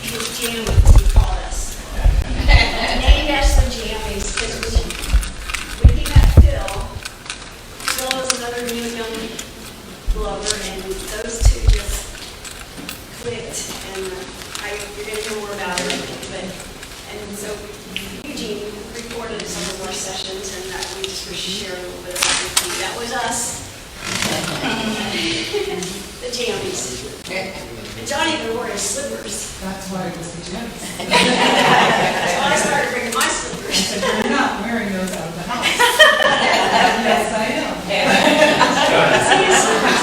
his jammies, he called us. Named us the jammies because when he met Phil, Phil was another new young lover, and those two just clicked. And you're going to hear more about it. And so Eugene recorded some of our sessions, and we just were sharing a little bit of that with you. That was us. The jammies. And Johnny even wore his slippers. That's why it was the jammies. So I started bringing my slippers. You're not wearing those out of the house. Yes, I am. See his slippers.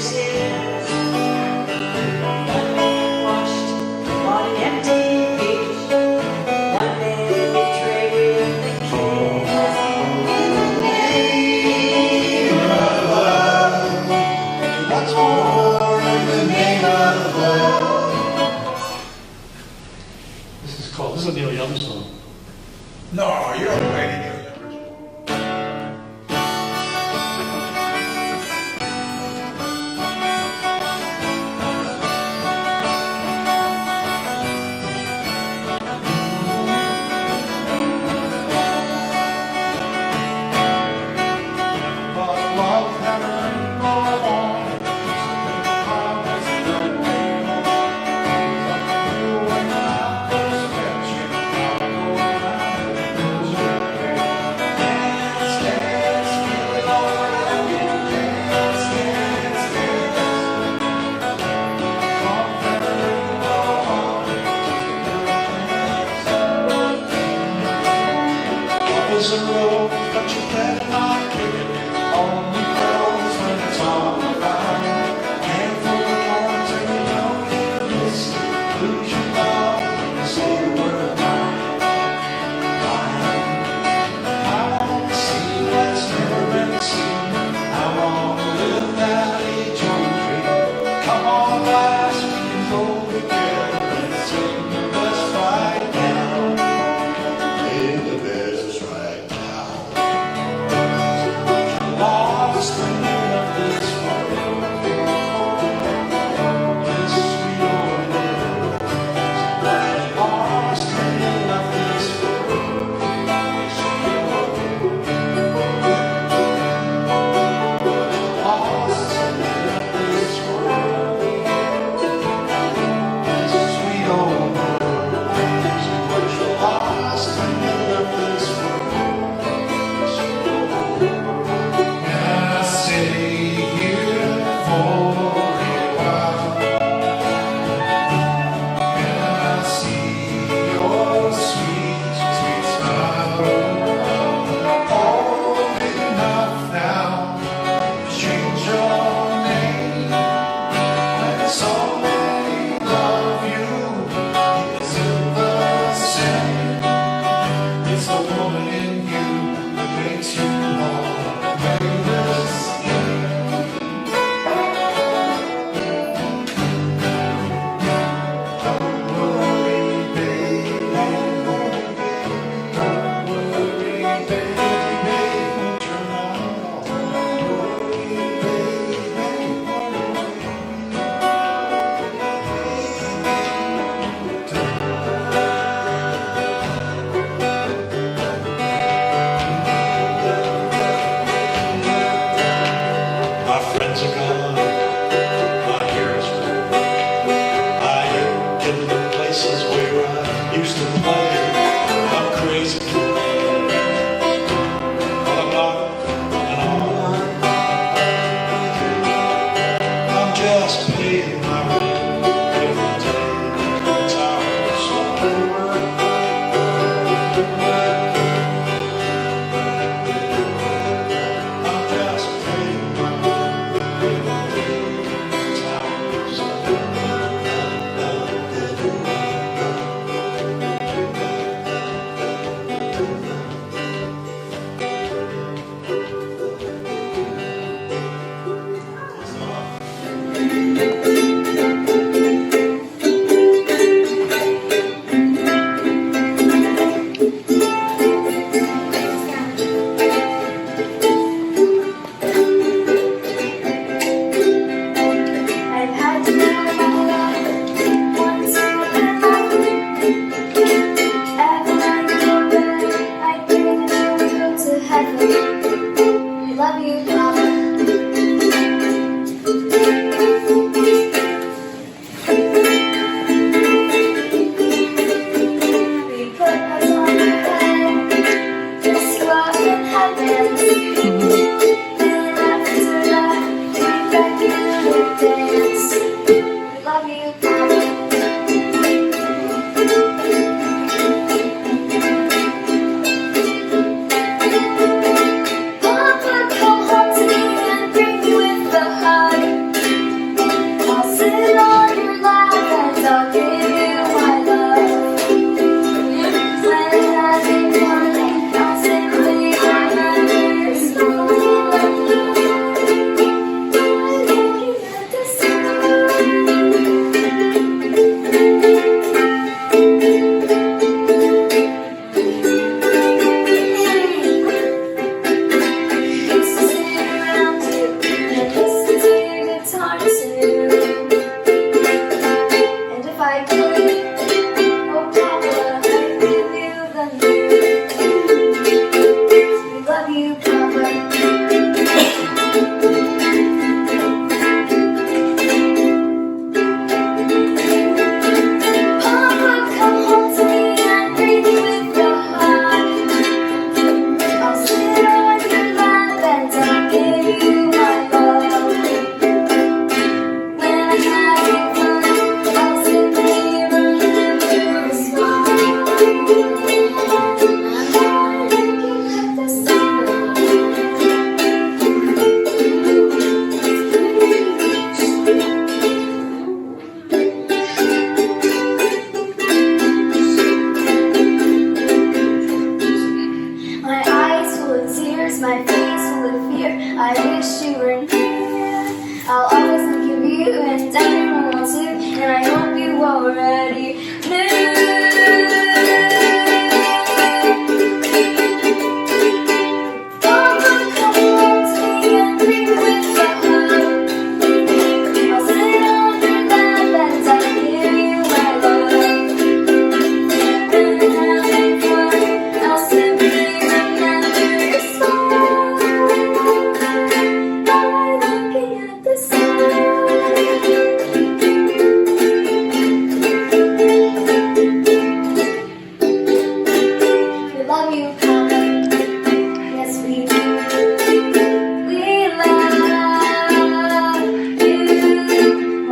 exist. One man washed on an empty beach. One man betrayed the kiss. In the name of love. What's more in the name of love? This is a Neil Young song. No, you're okay.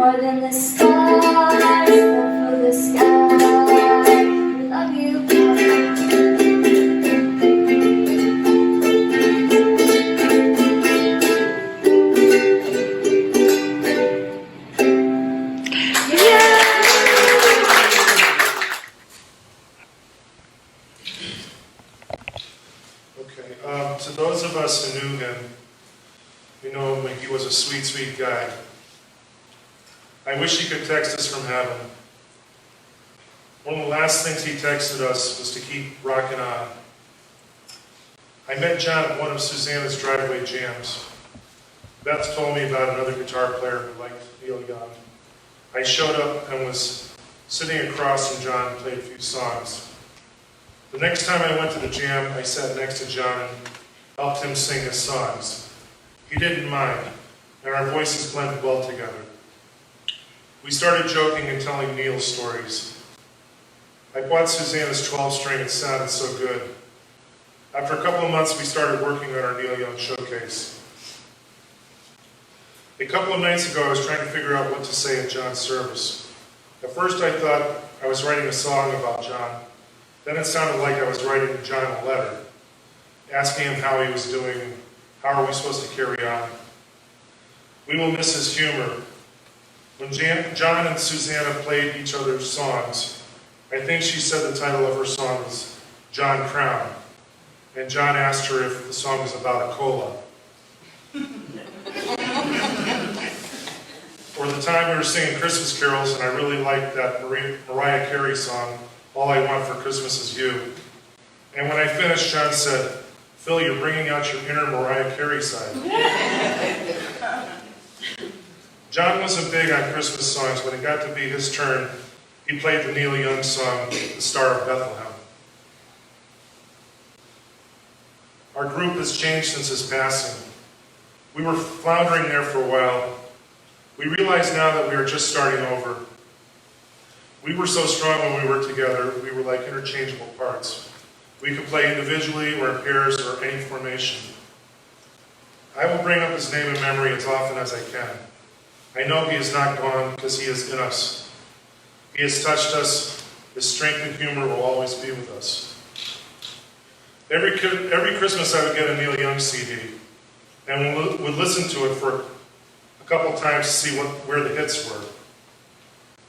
more than the stars that fill the sky. We love you. Okay, to those of us who knew him, we know him, he was a sweet, sweet guy. I wish he could text us from heaven. One of the last things he texted us was to keep rocking on. I met John at one of Susanna's driveway jams. Beth told me about another guitar player who liked Neil Young. I showed up and was sitting across from John and played a few songs. The next time I went to the jam, I sat next to John and helped him sing his songs. He didn't mind, and our voices blended well together. We started joking and telling Neil stories. I bought Susanna's 12-string, it sounded so good. After a couple of months, we started working on our Neil Young showcase. A couple of nights ago, I was trying to figure out what to say at John's service. At first, I thought I was writing a song about John. Then it sounded like I was writing John a letter, asking him how he was doing, how are we supposed to carry on. We will miss his humor. When John and Susanna played each other's songs, I think she said the title of her song was John Crowne, and John asked her if the song was about a cola. Or the time we were singing Christmas carols, and I really liked that Mariah Carey song, All I Want for Christmas Is You. And when I finished, John said, Phil, you're bringing out your inner Mariah Carey side. John wasn't big on Christmas songs. When it got to be his turn, he played the Neil Young song, The Star of Bethlehem. Our group has changed since his passing. We were floundering there for a while. We realize now that we are just starting over. We were so strong when we were together, we were like interchangeable parts. We could play individually or in pairs or any formation. I will bring up his name in memory as often as I can. I know he is not gone because he is in us. He has touched us. His strength and humor will always be with us. Every Christmas I would get a Neil Young CD and would listen to it for a couple times to see where the hits were.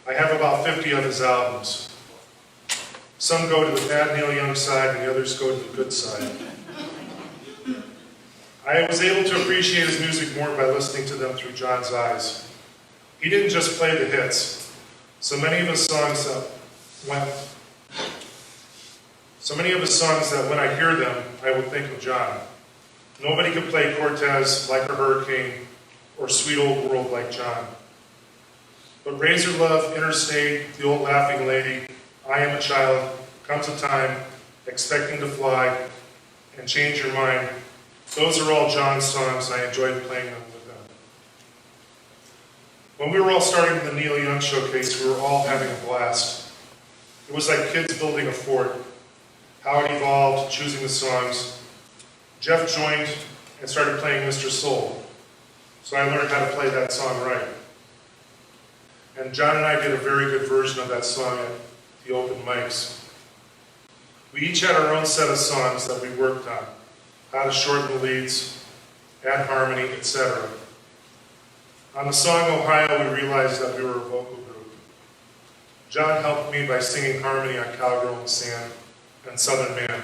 I have about 50 of his albums. Some go to the bad Neil Young side and the others go to the good side. I was able to appreciate his music more by listening to them through John's eyes. He didn't just play the hits. So many of his songs that when I hear them, I would think of John. Nobody could play Cortez, Like a Hurricane, or Sweet Old World like John. But Razor Love, Interstate, The Old Laughing Lady, I Am a Child, Comes a Time, Expecting to Fly, and Change Your Mind, those are all John's songs, and I enjoyed playing them with him. When we were all starting the Neil Young showcase, we were all having a blast. It was like kids building a fort. How it evolved, choosing the songs. Jeff joined and started playing Mr. Soul, so I learned how to play that song right. And John and I did a very good version of that song at the open mics. We each had our own set of songs that we worked on, how to shorten the leads, add harmony, etc. On the song Ohio, we realized that we were a vocal group. John helped me by singing harmony on Cowgirl in the Sand and Southern Man.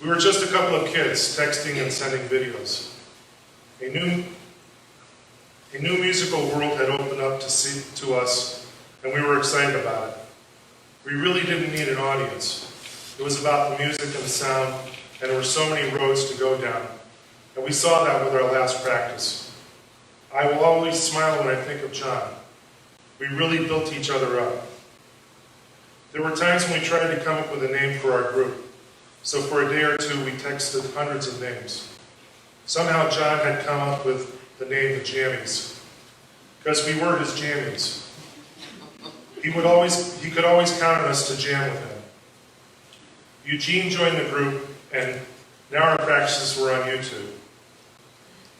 We were just a couple of kids texting and sending videos. A new musical world had opened up to us, and we were excited about it. We really didn't need an audience. It was about the music and the sound, and there were so many roads to go down. And we saw that with our last practice. I will always smile when I think of John. We really built each other up. There were times when we tried to come up with a name for our group. So for a day or two, we texted hundreds of names. Somehow John had come up with the name the Jammies, because we were his Jammies. He could always count on us to jam with him. Eugene joined the group, and now our practices were on YouTube.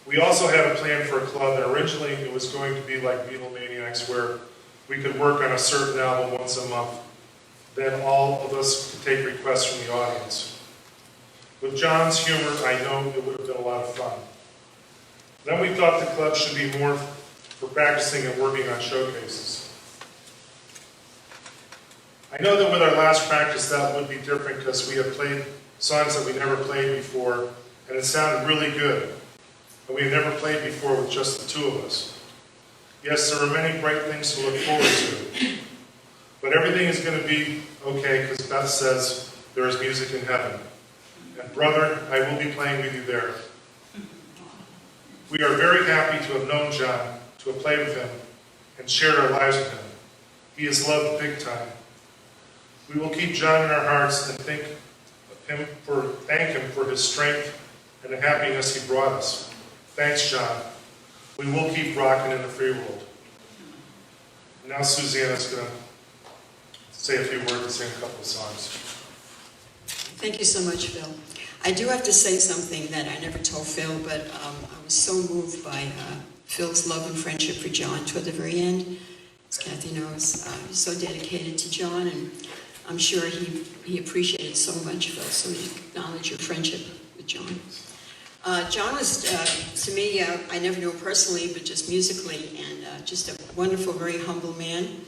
We also had a plan for a club, and originally it was going to be like Beatlemaniacs, where we could work on a certain album once a month. Then all of us could take requests from the audience. With John's humor, I know it would have been a lot of fun. Then we thought the club should be more for practicing and working on showcases. I know that with our last practice that would be different because we had played songs that we never played before, and it sounded really good. And we had never played before with just the two of us. Yes, there are many bright things to look forward to, but everything is going to be okay because Beth says there is music in heaven. And brother, I will be playing with you there. We are very happy to have known John, to have played with him, and shared our lives with him. He is loved big time. We will keep John in our hearts and thank him for his strength and the happiness he brought us. Thanks, John. We will keep rocking in the free world. Now Susanna's going to say a few words and sing a couple of songs. Thank you so much, Phil. I do have to say something that I never told Phil, but I was so moved by Phil's love and friendship for John toward the very end. As Kathy knows, he was so dedicated to John, and I'm sure he appreciated so much, Phil, so we acknowledge your friendship with John. John was, to me, I never knew him personally, but just musically, and just a wonderful, very humble man.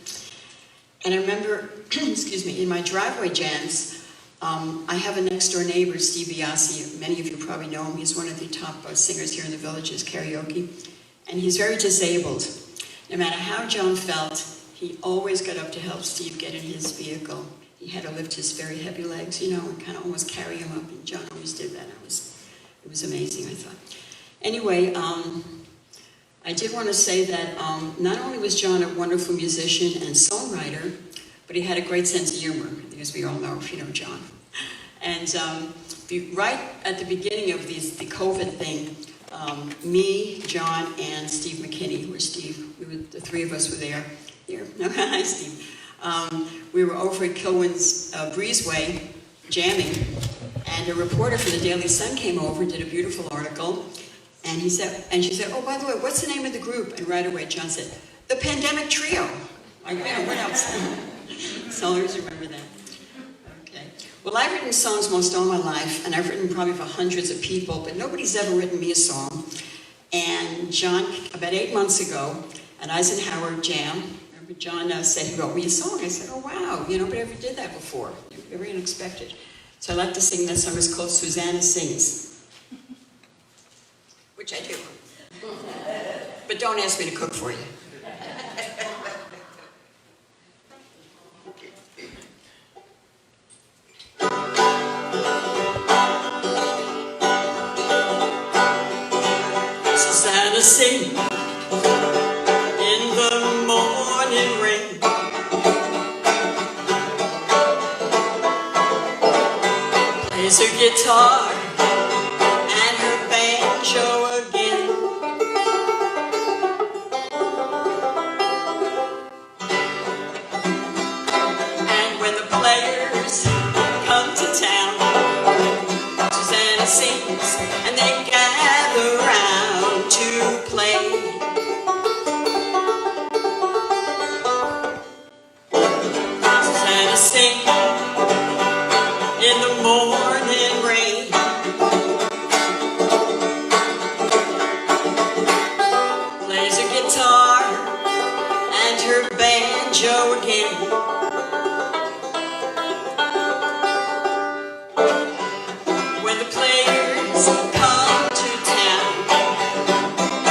And I remember, excuse me, in my driveway jams, I have a next-door neighbor, Steve Biasi. Many of you probably know him. He's one of the top singers here in the Villages, karaoke. And he's very disabled. No matter how John felt, he always got up to help Steve get in his vehicle. He had to lift his very heavy legs, you know, and kind of almost carry him up, and John always did that. It was amazing, I thought. Anyway, I did want to say that not only was John a wonderful musician and songwriter, but he had a great sense of humor, as we all know if you know John. And right at the beginning of the COVID thing, me, John, and Steve McKinney, the three of us were there. Here, no, hi Steve. We were over at Kilwin's Breezeway jamming, and a reporter from the Daily Sun came over, did a beautiful article, and she said, oh, by the way, what's the name of the group? And right away John said, the Pandemic Trio. Like, what else? So I always remember that. Okay. Well, I've written songs most all my life, and I've written probably for hundreds of people, but nobody's ever written me a song. And John, about 8 months ago, at Eisenhower Jam, remember John said he wrote me a song. I said, oh wow, nobody ever did that before. Very unexpected. So I like to sing that song. It's called Susanna Sings, which I do. But don't ask me to cook for you. Susanna sing in the morning rain. Plays her guitar and her banjo again. And when the players come to town, Susanna sings and they gather round to play. Susanna sings in the morning rain. Plays her guitar and her banjo again. When the players come to town,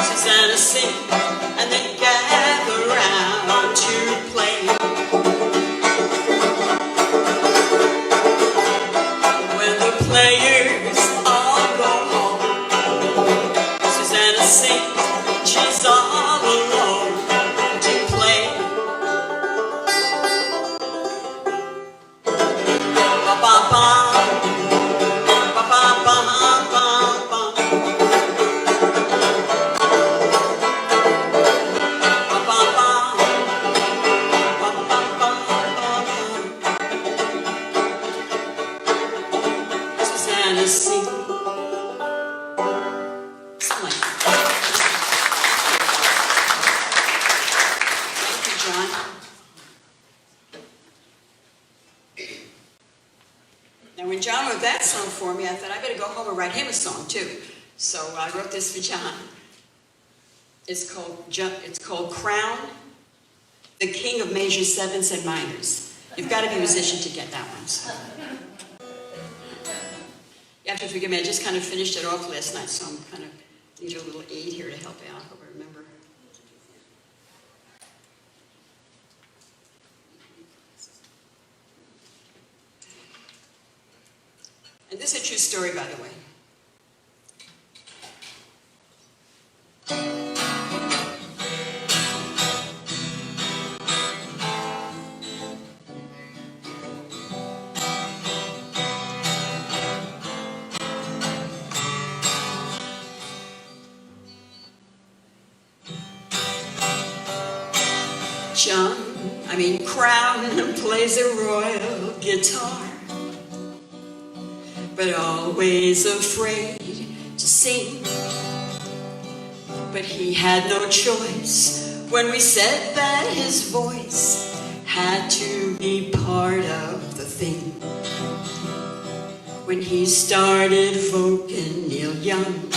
Susanna sings and they gather round to play. When the players all go home, Susanna sings, she's all alone to play. Ba-ba-ba. Susanna sing. Something like that. wrote that song for me, I thought I better go home and write him a song too. So I wrote this for John. It's called Crowne, the King of Major Sevenths and Minors. You've got to be a musician to get that one. So. You have to forgive me, I just kind of finished it off last night, so I'm kind of need a little aid here to help out. I hope I remember. And this is a true story, by the way. Crowne plays a royal guitar, but always afraid to sing. But he had no choice when we said that his voice had to be part of the thing. When he started voking Neil Young,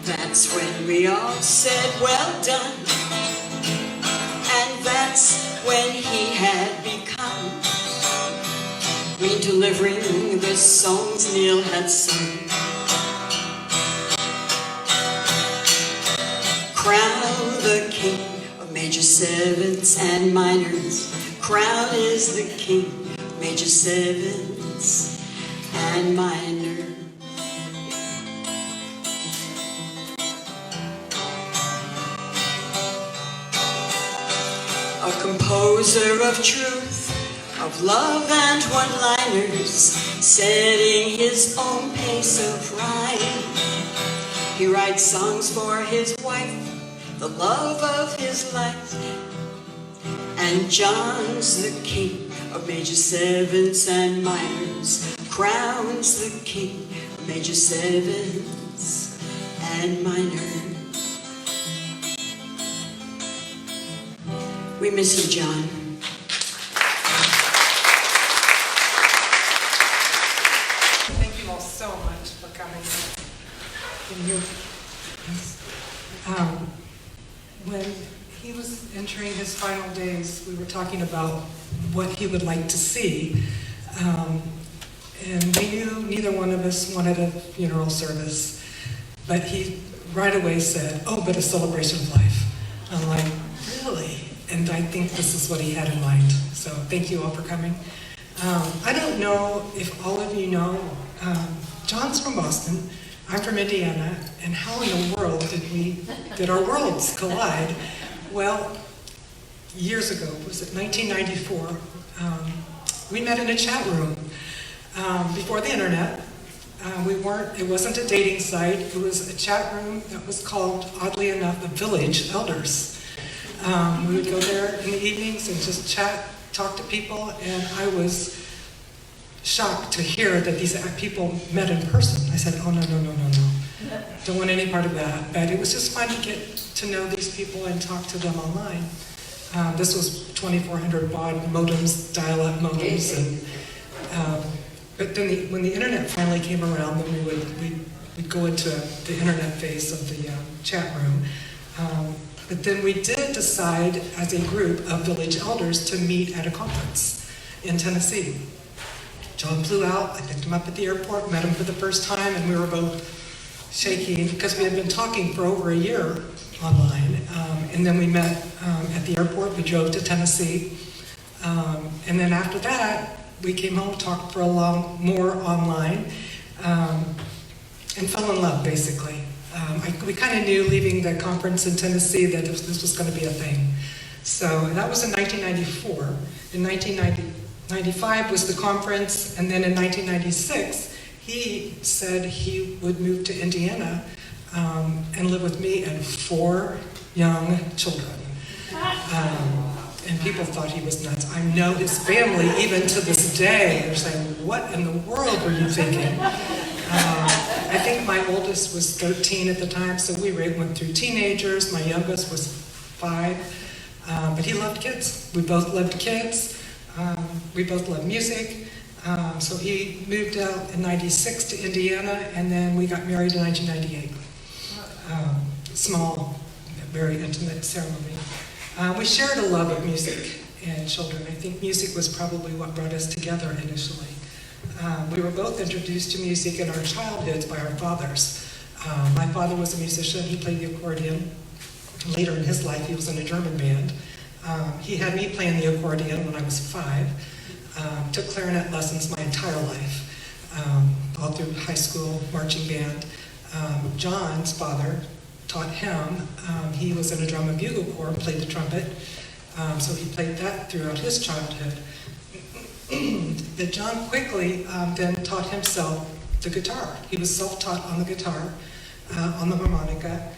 that's when we all said, well done. And that's when he had become me delivering the songs Neil had sung. Crowne, the king of major sevenths and minors. Crowne is the king of major sevenths and minors. A composer of truth, of love and one-liners, setting his own pace of rhyme. He writes songs for his wife, the love of his life. And John's the king of major sevenths and minors. Crowne's the king of major sevenths and minors. We miss you, John. Thank you all so much for coming. When he was entering his final days, we were talking about what he would like to see. And we knew neither one of us wanted a funeral service. But he right away said, oh, but a celebration of life. I'm like, really? And I think this is what he had in mind. So thank you all for coming. I don't know if all of you know, John's from Boston, I'm from Indiana, and how in the world did our worlds collide? Well, years ago, was it 1994, we met in a chat room before the internet. It wasn't a dating site, it was a chat room that was called, oddly enough, the Village Elders. We would go there in the evenings and just chat, talk to people, and I was shocked to hear that these people met in person. I said, oh, no. Don't want any part of that. But it was just fun to get to know these people and talk to them online. This was 2400 baud modems, dial-up modems. But then when the internet finally came around, then we'd go into the internet phase of the chat room. But then we did decide as a group of village elders to meet at a conference in Tennessee. John flew out, I picked him up at the airport, met him for the first time, and we were both shaking because we had been talking for over a year online. And then we met at the airport, we drove to Tennessee. And then after that, we came home, talked for a long more online, and fell in love, basically. We kind of knew leaving the conference in Tennessee that this was going to be a thing. So that was in 1994. In 1995 was the conference, and then in 1996, he said he would move to Indiana and live with me and 4 young children. And people thought he was nuts. I know his family, even to this day, they're saying, what in the world were you thinking? I think my oldest was 13 at the time, so we went through teenagers. My youngest was 5, but he loved kids. We both loved kids. We both loved music. So he moved out in 96 to Indiana, and then we got married in 1998. Small, very intimate ceremony. We shared a love of music and children. I think music was probably what brought us together initially. We were both introduced to music in our childhoods by our fathers. My father was a musician. He played the accordion. Later in his life, he was in a German band. He had me playing the accordion when I was 5. Took clarinet lessons my entire life, all through high school, marching band. John's father taught him. He was in a drum and bugle corps, played the trumpet, so he played that throughout his childhood. But John quickly then taught himself the guitar. He was self-taught on the guitar, on the harmonica,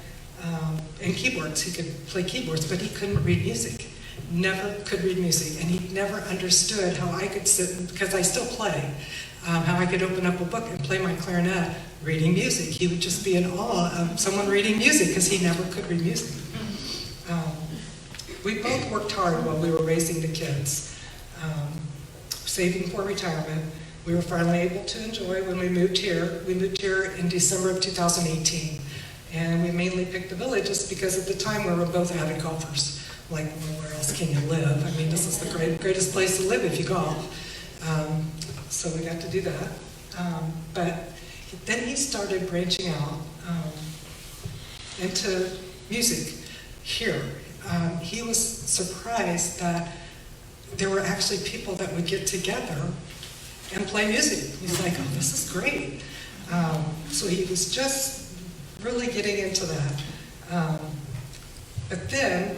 and keyboards. He could play keyboards, but he couldn't read music. Never could read music, and he never understood how I could sit, because I still play, how I could open up a book and play my clarinet reading music. He would just be in awe of someone reading music, because he never could read music. We both worked hard while we were raising the kids, saving for retirement. We were finally able to enjoy when we moved here. We moved here in December of 2018, and we mainly picked the village just because at the time we were both avid golfers. Like, well, where else can you live? I mean, this is the greatest place to live if you golf. So we got to do that. But then he started branching out into music here. He was surprised that there were actually people that would get together and play music. He's like, oh, this is great. So he was just really getting into that. But then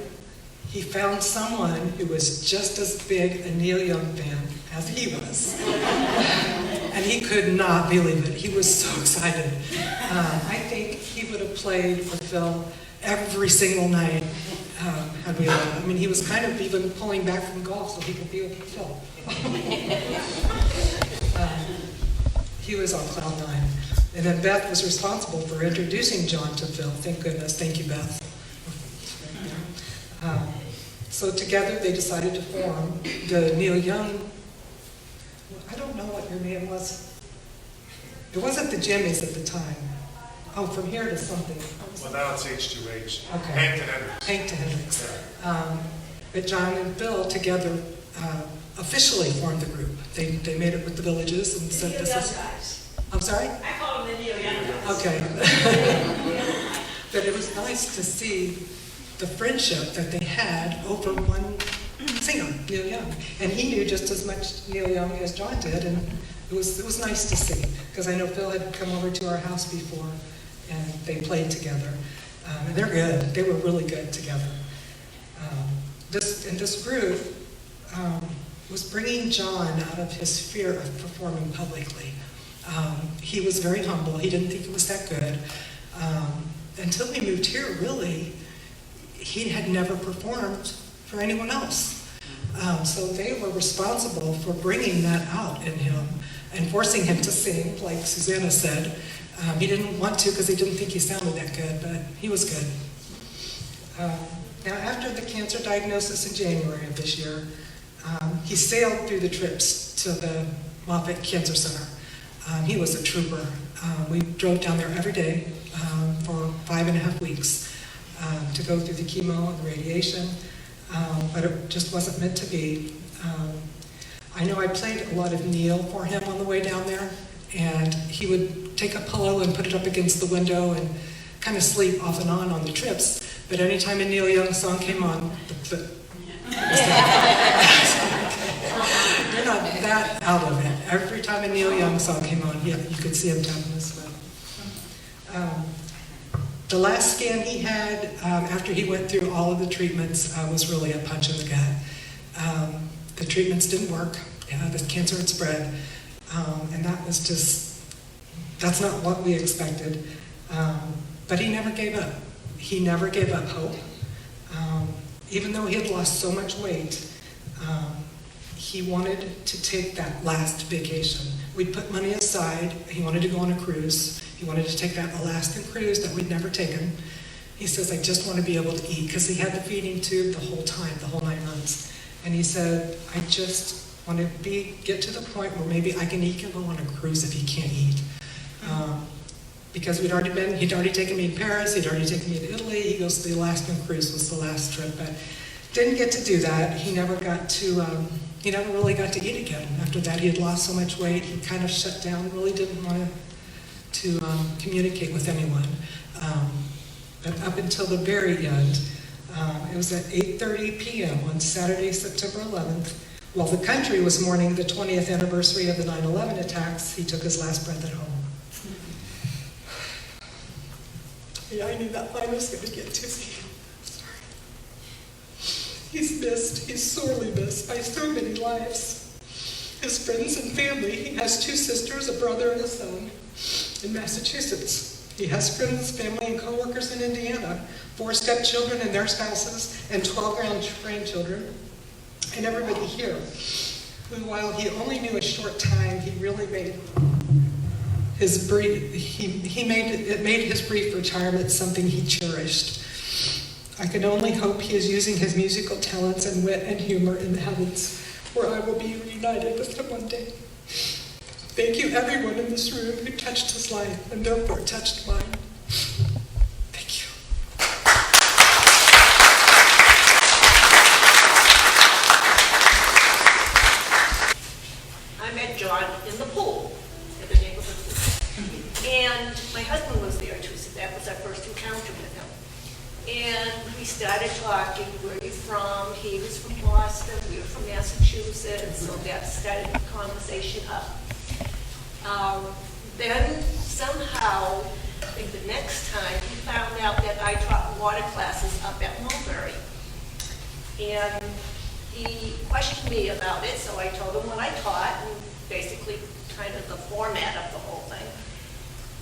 he found someone who was just as big a Neil Young fan as he was. And he could not believe it. He was so excited. I think he would have played for Phil every single night had we allowed. I mean, he was kind of even pulling back from golf so he could be with Phil. He was on cloud nine. And then Beth was responsible for introducing John to Phil. Thank goodness. Thank you, Beth. So together they decided to form the Neil Young, I don't know what your name was. It wasn't the Jimmys at the time. Oh, from here to something. Well, now it's H2H. Okay. Hank to Hendricks. Hank to Hendricks. But John and Bill together officially formed the group. They made it with the villages and said this is... Guys. I'm sorry? I call them the Neil Young guys. Okay. But it was nice to see the friendship that they had over one singer, Neil Young. And he knew just as much Neil Young as John did, and it was nice to see, because I know Phil had come over to our house before, and they played together. And they're good. They were really good together. This group was bringing John out of his fear of performing publicly. He was very humble. He didn't think it was that good. Until we moved here, really, he had never performed for anyone else. So they were responsible for bringing that out in him and forcing him to sing, like Susanna said. He didn't want to because he didn't think he sounded that good, but he was good. Now, after the cancer diagnosis in January of this year, he sailed through the trips to the Moffitt Cancer Center. He was a trooper. We drove down there every day for 5.5 weeks. To go through the chemo and the radiation, but it just wasn't meant to be. I know I played a lot of Neil for him on the way down there, and he would take a pillow and put it up against the window and kind of sleep off and on the trips, but anytime a Neil Young song came on, you're not that out of it. Every time a Neil Young song came on, you could see him tapping his foot. The last scan he had after he went through all of the treatments was really a punch in the gut. The treatments didn't work. The cancer had spread. And that was just, that's not what we expected. But he never gave up. He never gave up hope. Even though he had lost so much weight, he wanted to take that last vacation. We'd put money aside. He wanted to go on a cruise. He wanted to take that Alaskan cruise that we'd never taken. He says, I just want to be able to eat, because he had the feeding tube the whole time, the whole 9 months. And he said, I just want to get to the point where maybe I can go on a cruise if he can't eat. Because he'd already taken me to Paris, he'd already taken me to Italy. He goes to the Alaskan cruise was the last trip, but didn't get to do that. He never really got to eat again. After that, he had lost so much weight, he kind of shut down, really didn't want to communicate with anyone. But up until the very end, it was at 8:30 p.m. on Saturday, September 11th, while the country was mourning the 20th anniversary of the 9/11 attacks, he took his last breath at home. Yeah, I knew that line was going to get to me. Sorry. He's sorely missed by so many lives. His friends and family, he has 2 sisters, a brother and a son in Massachusetts. He has friends, family, and co-workers in Indiana, 4 stepchildren and their spouses, and 12 grandchildren, and everybody here, who, while he only knew a short time, he really made his brief, it made his brief retirement something he cherished. I can only hope he is using his musical talents and wit and humor in the heavens, where I will be reunited with him one day. Thank you, everyone in this room who touched his life and therefore touched mine. Thank you. I met John in the pool, at the neighborhood pool. And my husband was there too, so that was our first encounter with him. And we started talking, where are you from? He was from Boston, we were from Massachusetts, so that started the conversation up. Then somehow, I think the next time, he found out that I taught water classes up at Mulberry. And he questioned me about it, so I told him what I taught, and basically kind of the format of the whole thing.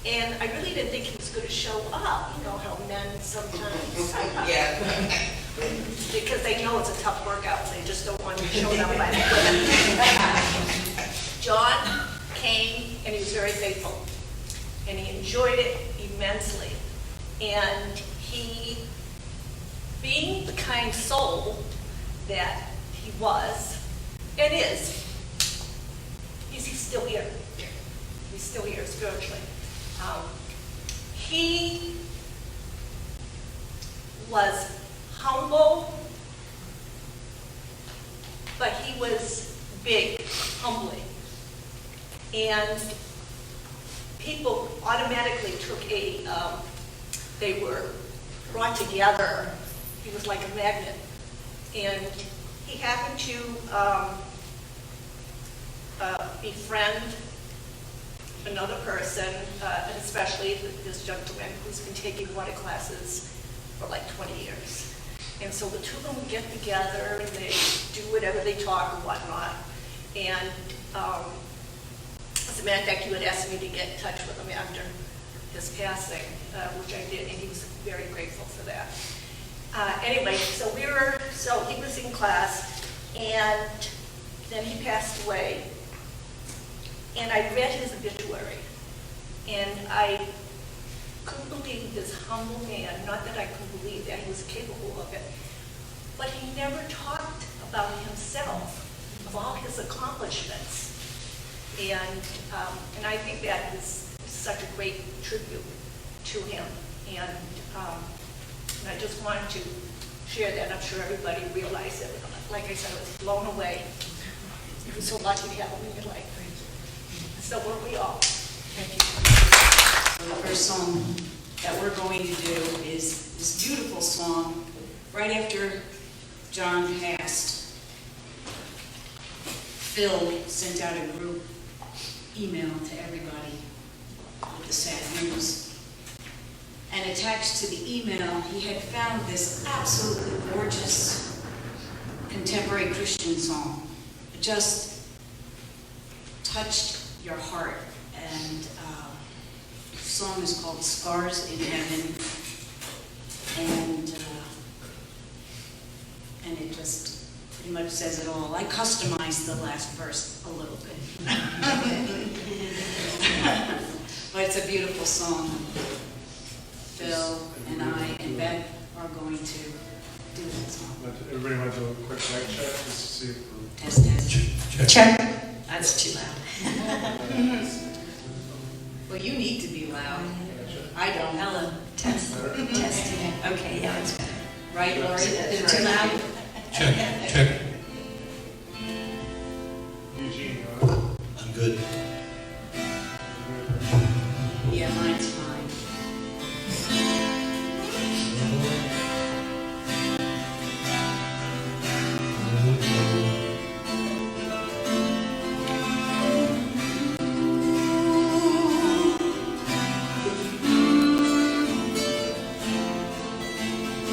And I really didn't think he was going to show up. You know how men sometimes, Yeah. because they know it's a tough workout, and they just don't want to show up by the John came, and he was very faithful, and he enjoyed it immensely. And he, being the kind soul that he was and is, he's still here. He's still here spiritually. He was humble, but he was big, humbly. And people automatically took they were brought together. He was like a magnet. And he happened to befriend another person, and especially this gentleman who's been taking water classes for like 20 years. And so the two of them would get together and they do whatever they talk and whatnot. And as a matter of fact, he would ask me to get in touch with him after his passing, which I did, and he was very grateful for that. Anyway, so he was in class, and then he passed away. And I read his obituary, and I couldn't believe this humble man, not that I couldn't believe that he was capable of it, but he never talked about himself, of all his accomplishments. And I think that is such a great tribute to him. And I just wanted to share that. I'm sure everybody realized it. Like I said, I was blown away. You're so lucky to have him in your life. So were we all. Thank you. The first song that we're going to do is this beautiful song right after John passed. Phil sent out a group email to everybody with the sad news. And attached to the email, he had found this absolutely gorgeous contemporary Christian song. It just touched your heart. And the song is called Scars in Heaven. And it just pretty much says it all. I customized the last verse a little bit. But it's a beautiful song. Phil and I and Beth are going to do that song. Everybody want to do a quick mic check just to see if Test, test. Check. That's too loud. Well, you need to be loud. I don't. Hello. Test. Testing. Okay, yeah, it's better. Right, Lori? Is it too loud? Check, check. Eugene, I'm good. Yeah, mine's fine.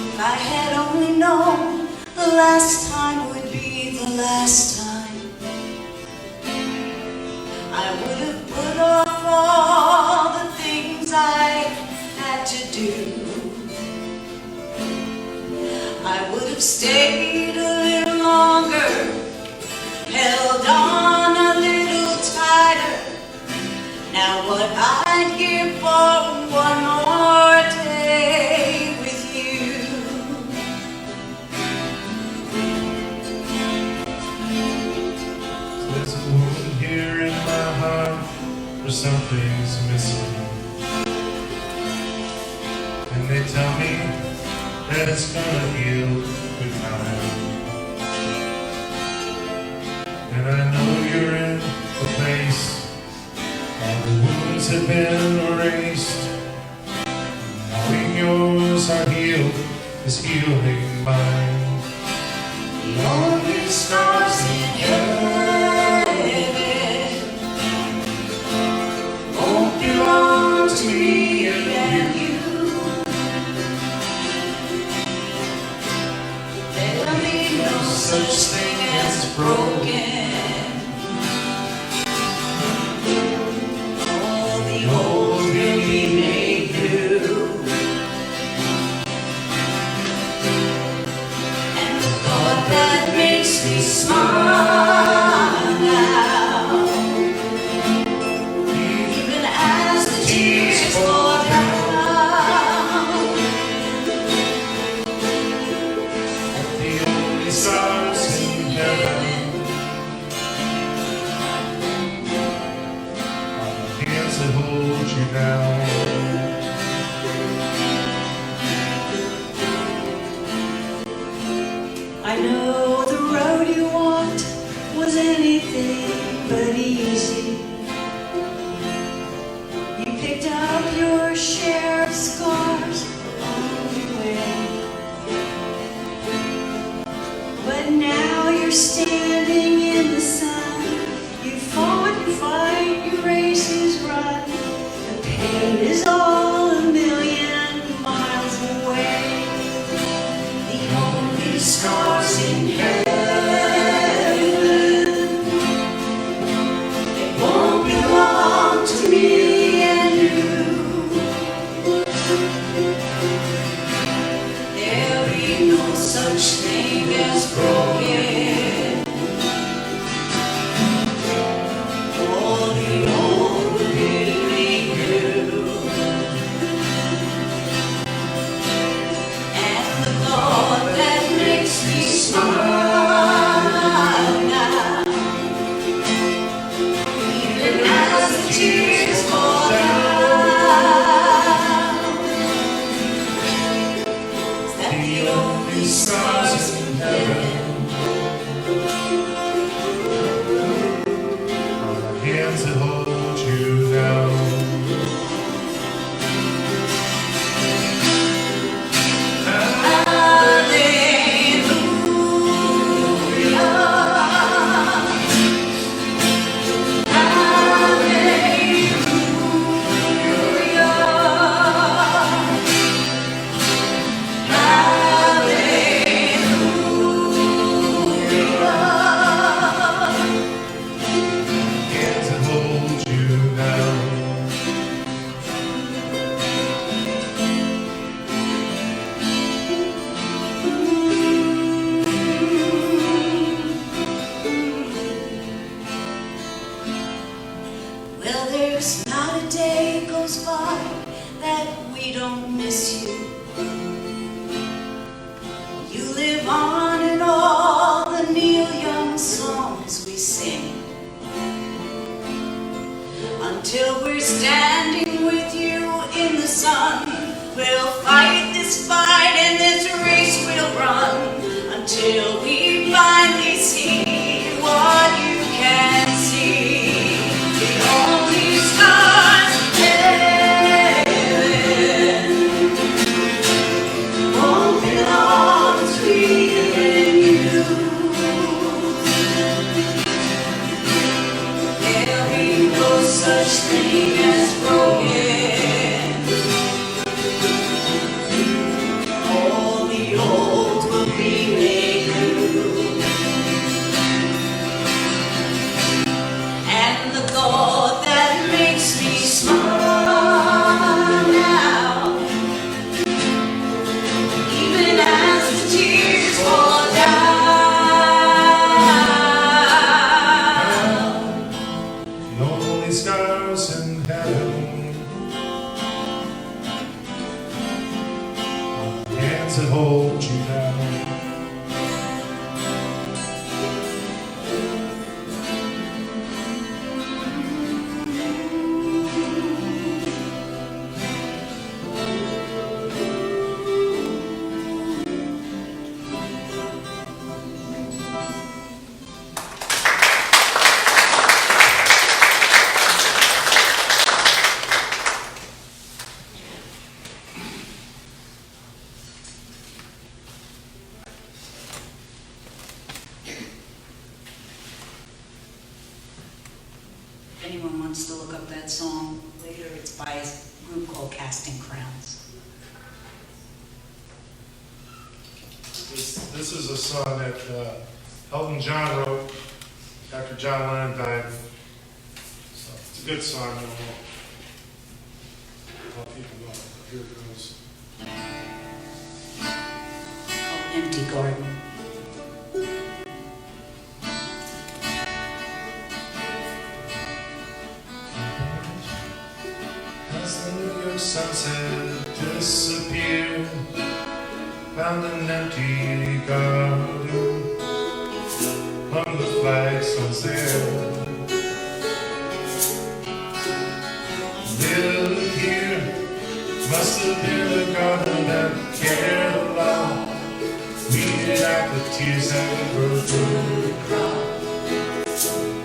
If I had only known the last time would be the last time, I would have put off all the things I had to do. I would have stayed a little longer, held on a little tighter. Now what I'd give for one more day with you. there's a wound here in my heart where something's missing. And they tell me that it's gonna heal with time. And I know you're in a place all the wounds have been erased. Knowing yours are healed is healing mine. The only stars in heaven won't belong to me and you. There'll be no such thing as broken. All the old will be made new. And the thought that makes me smile now, even as the tears fall down, The only stars in heaven are the hands that hold you down. I know the road you walked was anything but easy. You picked up your share of scars along the way. But now you're standing in the sun. You fought your fight, your races run. The pain is all a million miles away. The only stars in heaven, they won't belong to me and you. There'll be no such thing as broken. All the old will be made new. And the thought that makes me smile now, even as the tears fall down, is that the only stars in heaven Are the hands that hold you down. Hallelujah. standing with you in the sun. We'll fight this fight and this race we'll run until we finally see what you can see. The only stars in heaven won't belong to you. There'll be no such thing as broken. All the old will be made new. And the thought that makes me smile now, even as the tears fall down. Lonely stars in heaven, hands that hold you down. If anyone wants to look up that song later, it's by a group called Casting Crowns. This is a song that Elton John wrote after John Lennon died. So it's a good song. I don't know. A lot of people know it. Here it goes. Called Empty Garden. As the New York sunset disappeared, found an empty garden, hung the flagstones there. Lived here, must have been a garden that cared a lot, weeded out the tears that were through the crowd.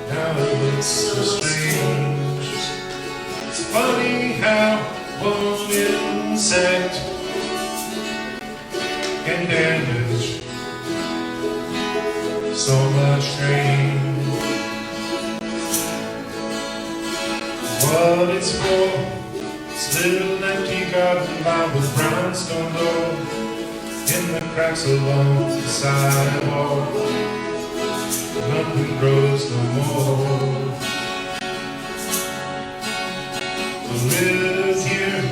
Now it looks so strange. It's funny how one insect can damage so much grain. What it's for, this little empty garden lined with brownstone door, in the cracks along the sidewalk, nothing grows no more. Lived here,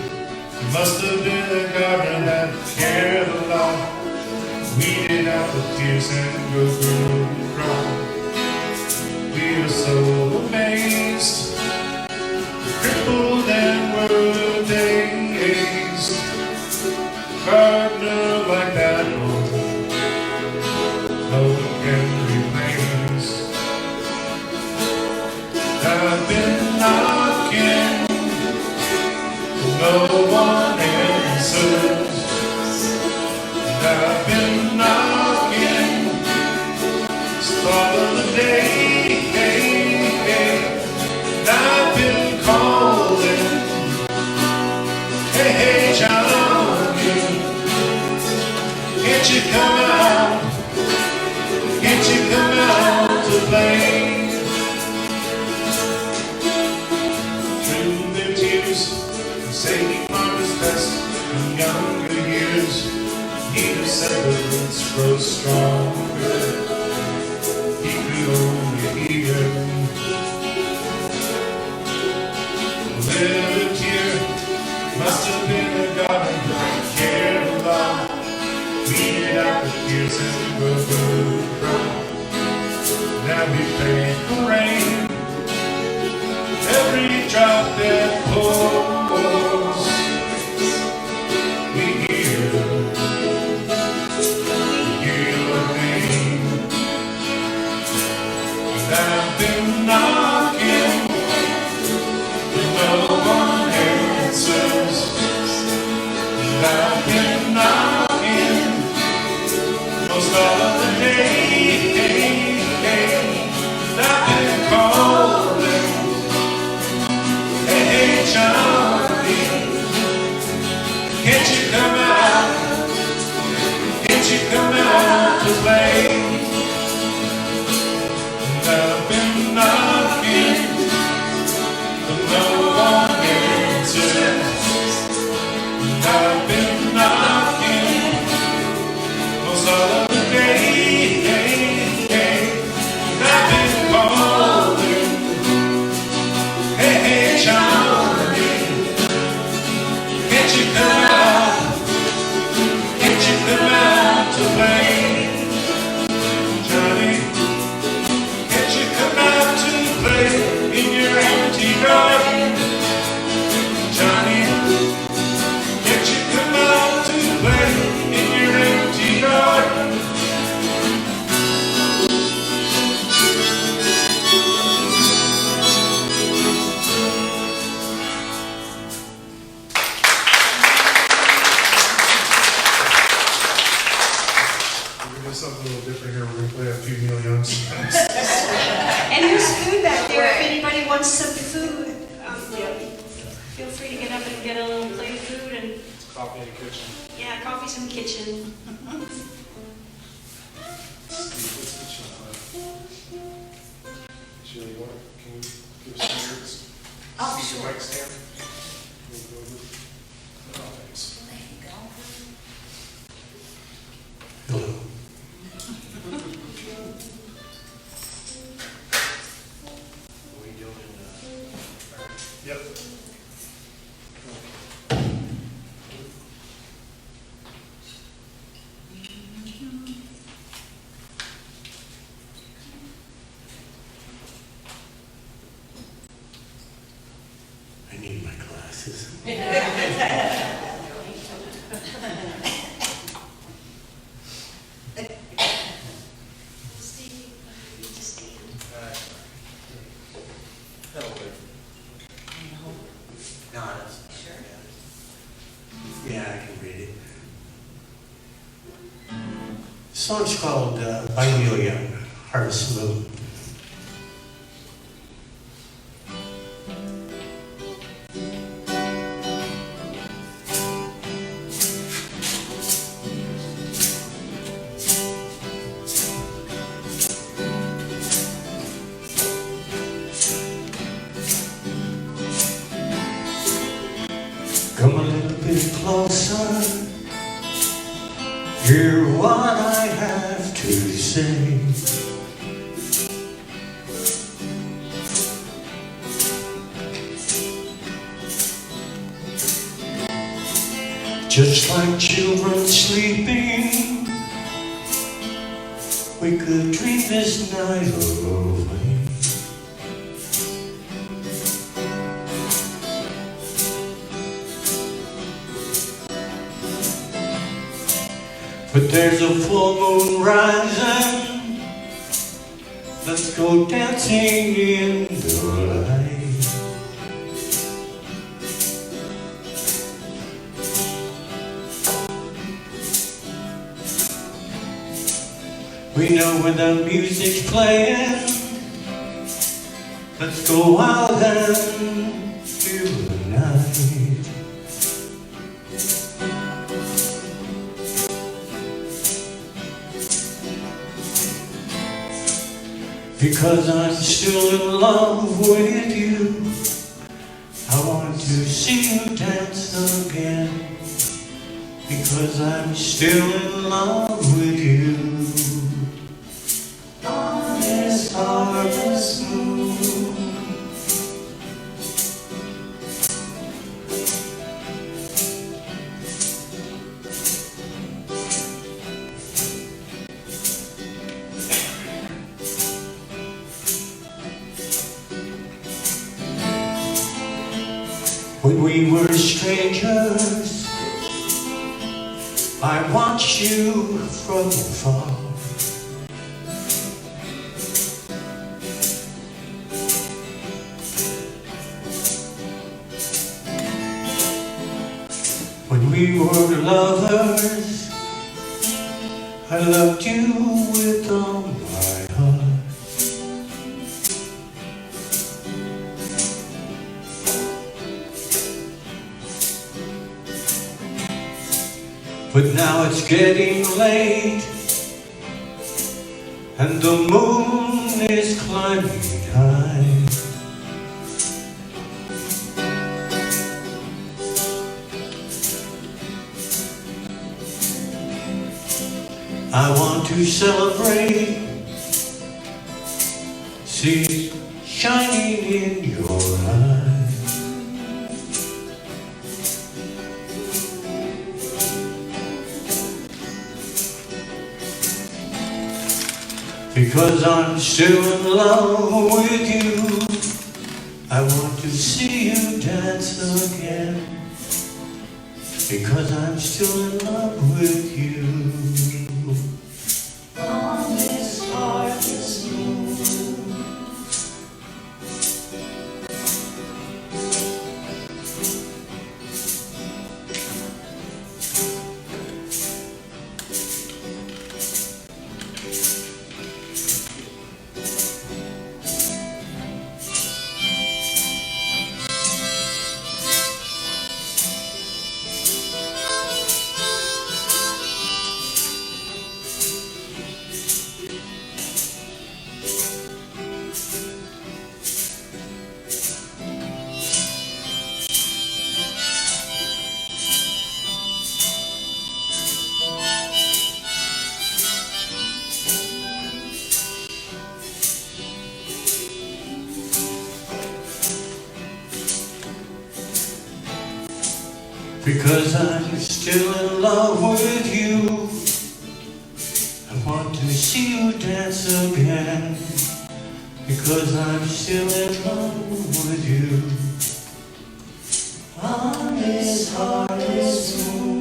must have been a garden that cared a lot, weeded out the tears and go through the crowd. We were so amazed, crippled and were dazed. Gardener like that, no one can replace. I've been knocking, no one answers. And I've been knocking, start of the day. And I've been calling, hey, hey, Johnny, can't you come out? Can't you come out to play? Through their tears, say he marvelous best in younger years. He who said the roots grow stronger, he could only hear. Lived here, must have been a garden that cared a lot, weeded out the tears and grew the crowd. Now we pray for rain, every drop that pours, we hear your name. And I've been knocking, but no coffee's in the kitchen. Can you give us some words? Oh, Use the sure. mic stand. Oh, thanks. Hello. We doing, Yep. I need my glasses. Steve, you need to stand. No, that's sure. Yeah, I can read it. The song's called By Neil Young, Harvest Moon. Come a little bit closer, hear what I have to say. Just like children sleeping, we could dream this night away. But there's a full moon rising, let's go dancing in the light. We know when the music's playing, let's go out and feel the night. Because I'm still in love with you, I want to see you dance again. Because I'm still in love with you. On this harvest moon, when we were strangers, I watched you from afar. When we were lovers, I loved you with all my heart. But now it's getting late, and the moon is climbing high. I want to celebrate, see it shining in your eyes. Because I'm still in love with you, I want to see you dance again. Because I'm still in love with you. On this harvest moon, because I'm still in love with you. I want to see you dance again, because I'm still in love with you. On this harvest moon,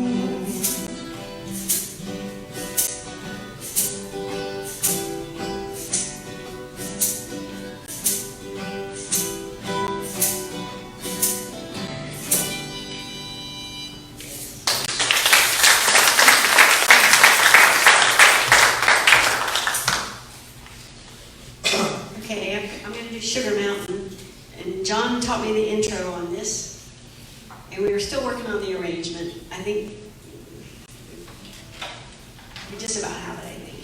Okay, I'm going to do Sugar Mountain, and John taught me the intro on this, and we were still working on the arrangement. I think we just about have it, I think.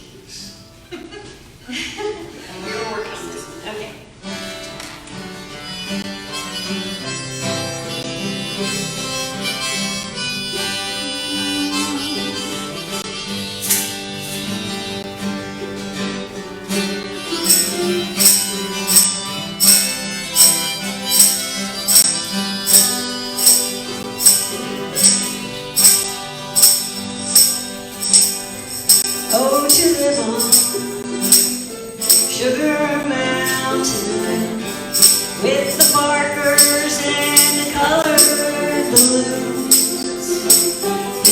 And we were working on this one. Okay. Oh, to live on Sugar Mountain with the barkers and the colored balloons.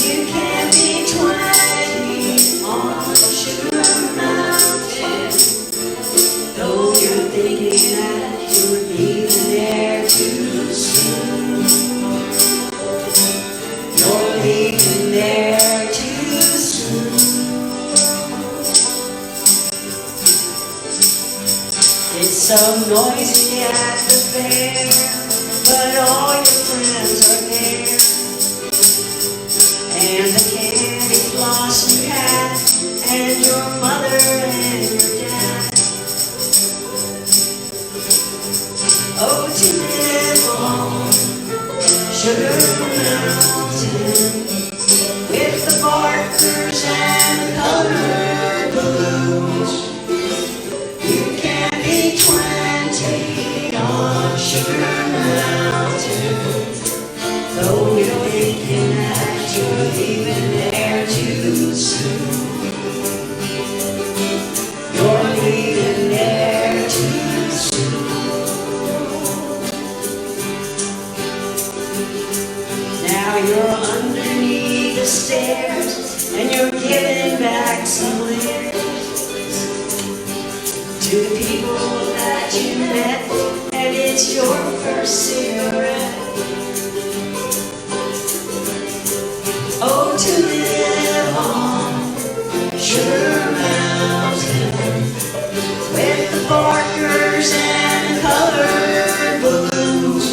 You can be 20 on Sugar Mountain, though you're thinking that you're leaving there too soon. You're leaving there too soon. It's so noisy at the fair, but all your friends are there. And the candy floss you had, and your mother and your dad. Oh, to live on Sugar Mountain with the barkers and the colored balloons. You can be 20 on Sugar Mountain, though you're thinking that you're leaving there too soon. You're leaving there too soon. Now you're underneath the stairs, and you're giving back some leers to the people that you met, and it's your first cigarette. Oh, to live on Sugar Mountain with the barkers and the colored balloons.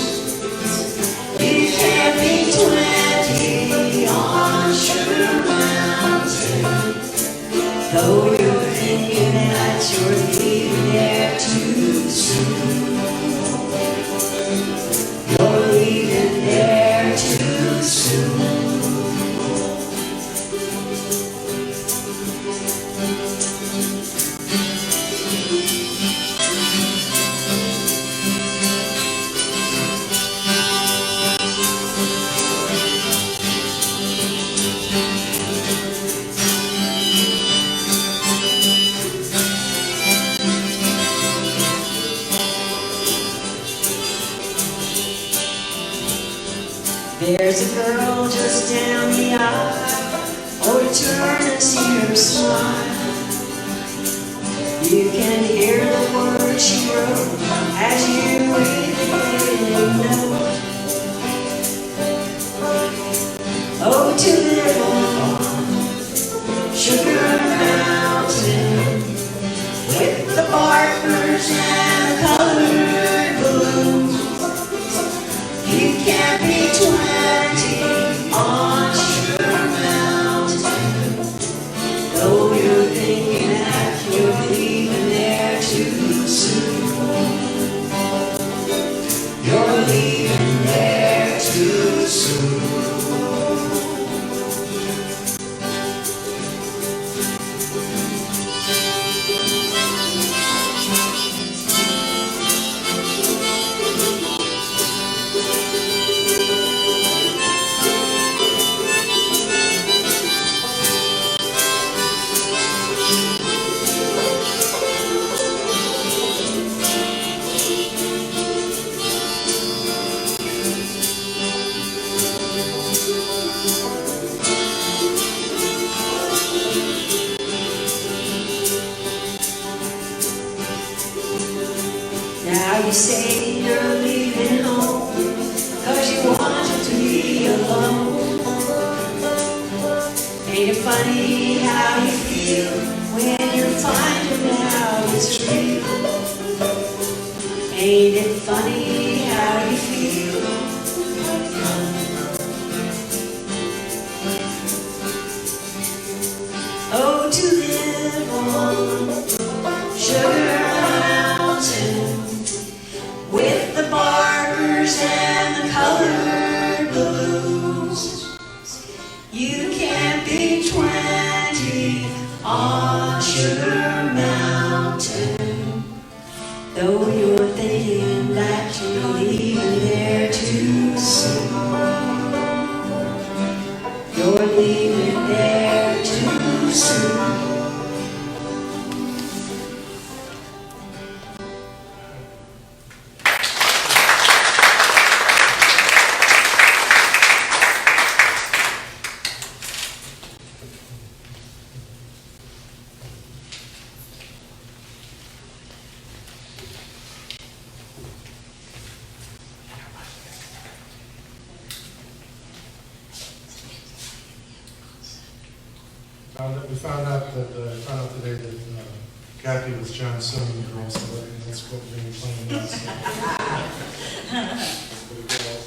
You can be 20 on Sugar Mountain, though you're thinking that you're leaving there too soon. You're leaving there too soon. There's a girl just down the aisle, oh, to turn and see her smile. You can hear the words she wrote as you read the note. Oh, to live on Sugar Mountain with the barkers and the colored balloons. You can't be 20 on Sugar Mountain, though you're thinking that you're leaving there too soon. you say you're leaving home, 'cause you want to be alone. Ain't it funny how you feel when you're finding out it's real? Ain't it funny how you feel? Oh, to live on Sugar Mountain with the barkers and the colored blues. You can't be 20 on Sugar Mountain, though you're thinking that you're leaving there too soon. You're leaving there too soon. We found out today that Kathy was John's swimming girl, so that's what we're going to be playing now. So. For the girls.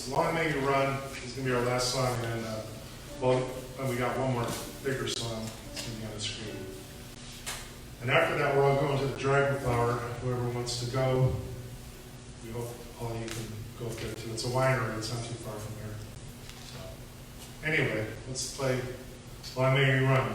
it's Long May You Run. It's going to be our last song, and we got one more bigger song. It's going to be on the screen. And after that, we're all going to the Dragon Flower. Whoever wants to go, we hope all you can go there too. It's a winery. It's not too far from here. So, anyway, let's play Long May You Run.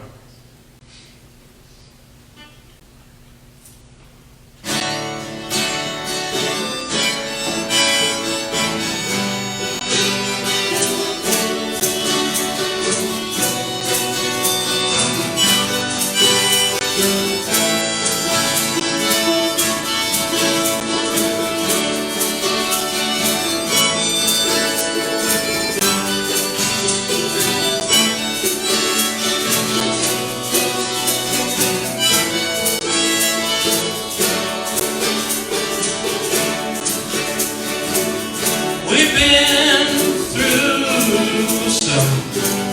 We've been through some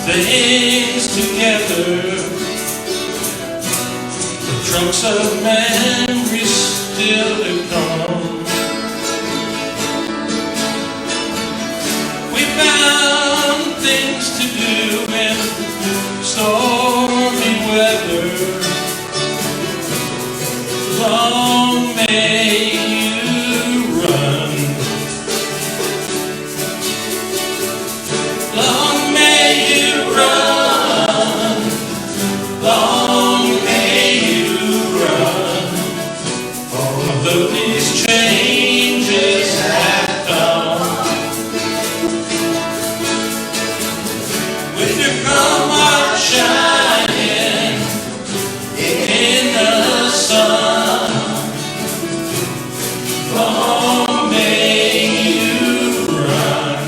things together. The trunks of memories still to come. We found things to do in stormy weather. Long may you run. Long may you run, long may you run, although these changes have come. With your come on shining in the sun, long may you run.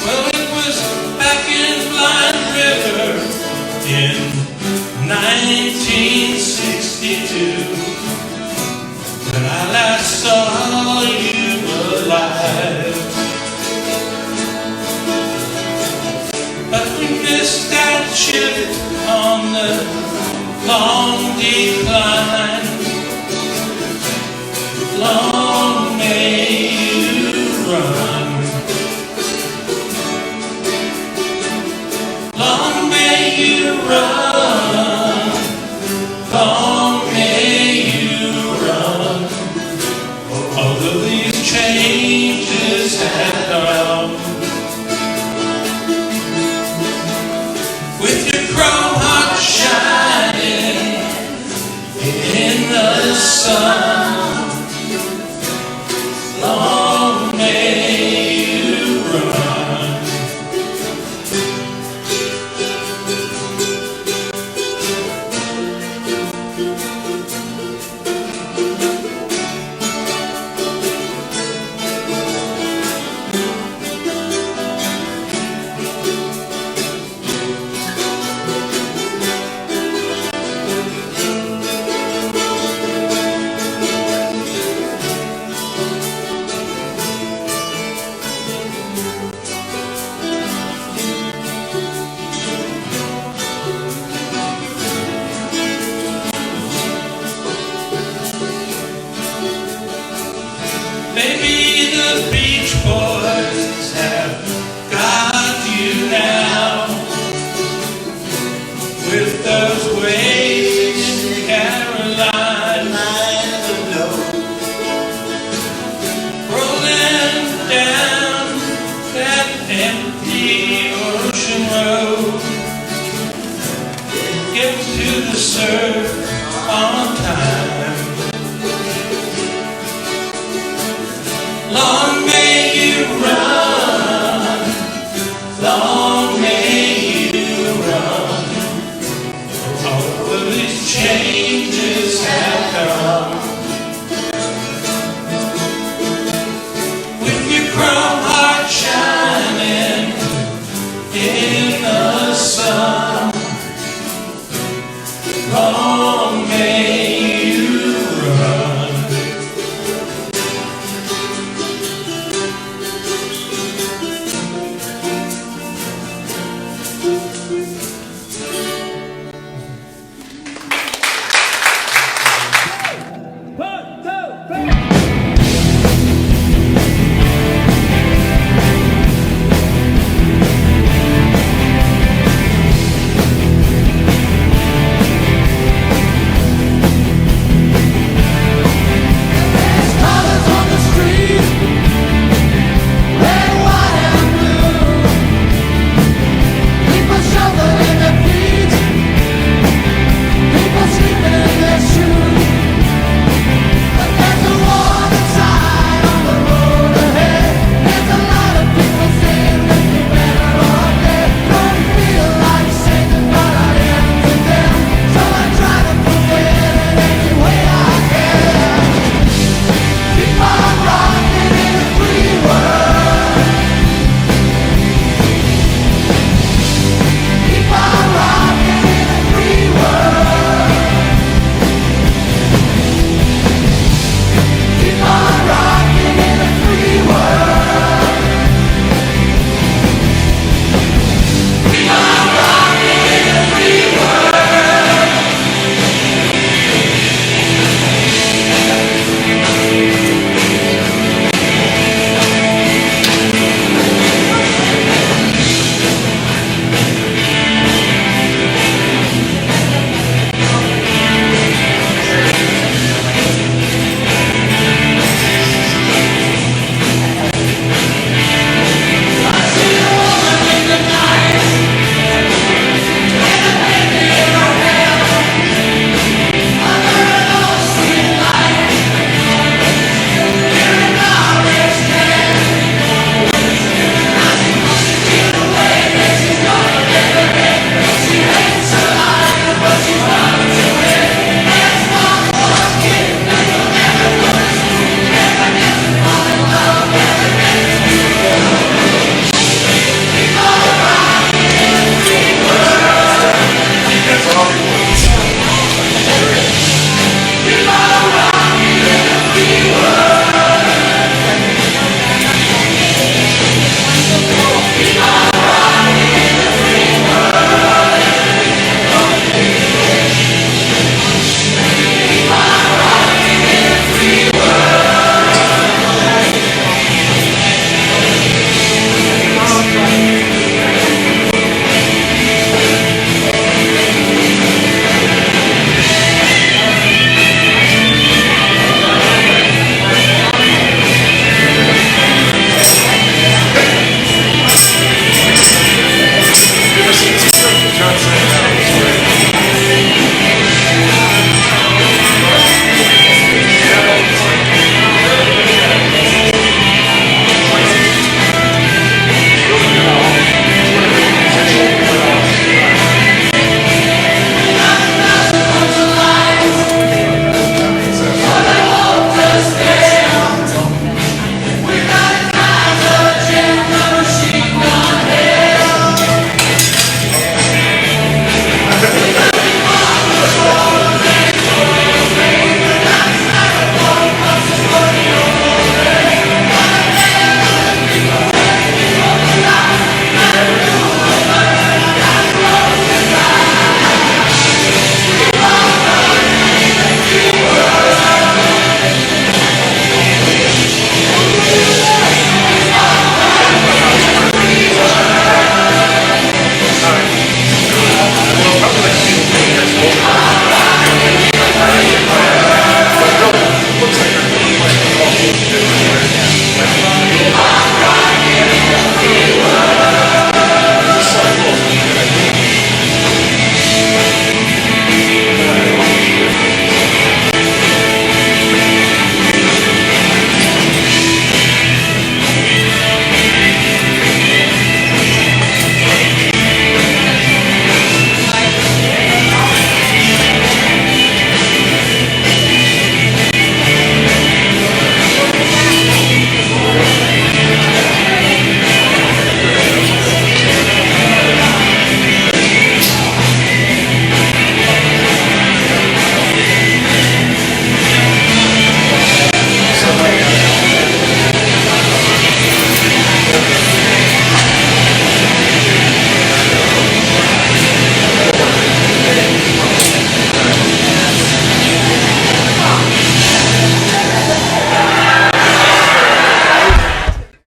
Well, it was back in Blind River in 1962 when I last saw you alive. But we missed that ship on the long decline. Long may you run. Long may you run.